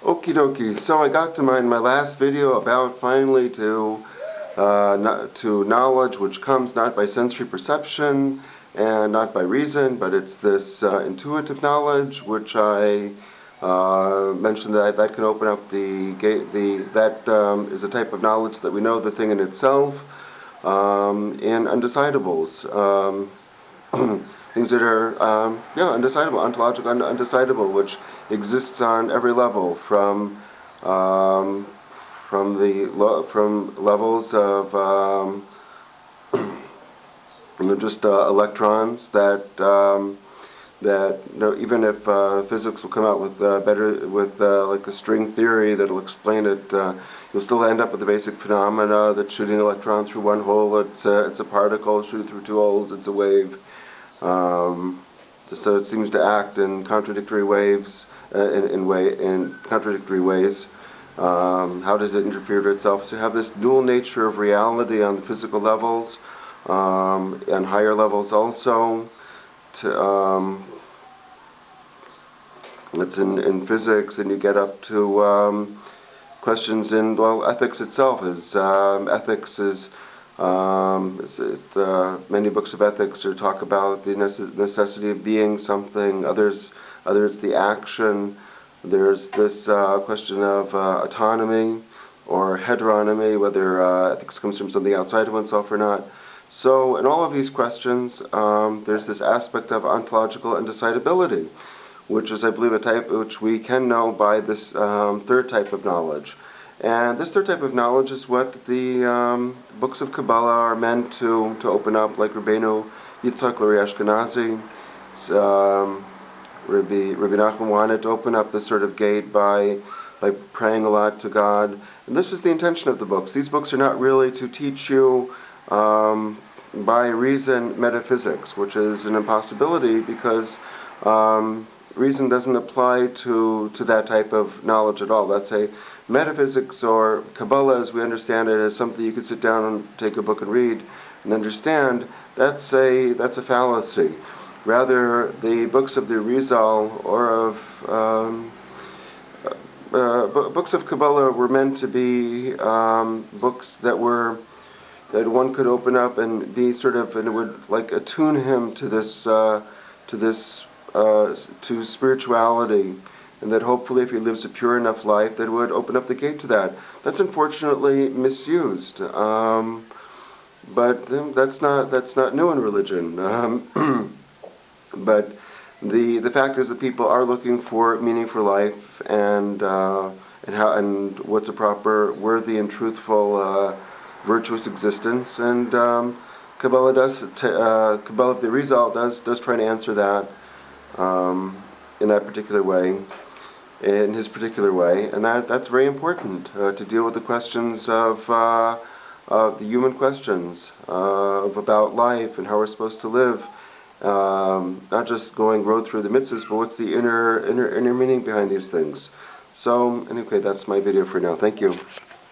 Okie dokie. So I got to my last video about finally to knowledge which comes not by sensory perception and not by reason, but it's this intuitive knowledge which I mentioned that can open up the gate. That is a type of knowledge that we know the thing in itself, in undecidables. Things that are undecidable, ontological undecidable, which exists on every level, from levels of just electrons that even if physics will come out with like a string theory that'll explain it, you'll still end up with the basic phenomena that shooting electrons through one hole, it's a particle, shooting through two holes, it's a wave. So it seems to act in contradictory waves, in contradictory ways. How does it interfere with itself? So you have this dual nature of reality on the physical levels, and higher levels also. It's in physics, and you get up to questions in, well, ethics itself is many books of ethics talk about the necessity of being something. Others the action. There's this question of autonomy or heteronomy, whether ethics comes from something outside of oneself or not. So in all of these questions, there's this aspect of ontological undecidability, which is, I believe, a type which we can know by this third type of knowledge. And this third type of knowledge is what the books of Kabbalah are meant to open up, like Rabbeinu Yitzhak Luri Ashkenazi. Rabbi Nachman wanted to open up this sort of gate by praying a lot to God. And this is the intention of the books. These books are not really to teach you by reason metaphysics, which is an impossibility because reason doesn't apply to that type of knowledge at all. That's a metaphysics, or Kabbalah as we understand it, as something you could sit down and take a book and read and understand. That's a fallacy. Rather, the books of the Rizal or of books of Kabbalah were meant to be books that one could open up and be sort of, and it would like attune him to this to spirituality, and that hopefully if he lives a pure enough life, that it would open up the gate to that. That's unfortunately misused, but that's not new in religion. But the fact is that people are looking for meaning for life, and what's a proper, worthy, and truthful, virtuous existence. And Kabbalah Kabbalah of the Rizal does try to answer that in that particular way, in his particular way, and that's very important to deal with the questions of the human questions about life and how we're supposed to live. Not just going road through the mitzvahs, but what's the inner meaning behind these things. So anyway, that's my video for now. Thank you.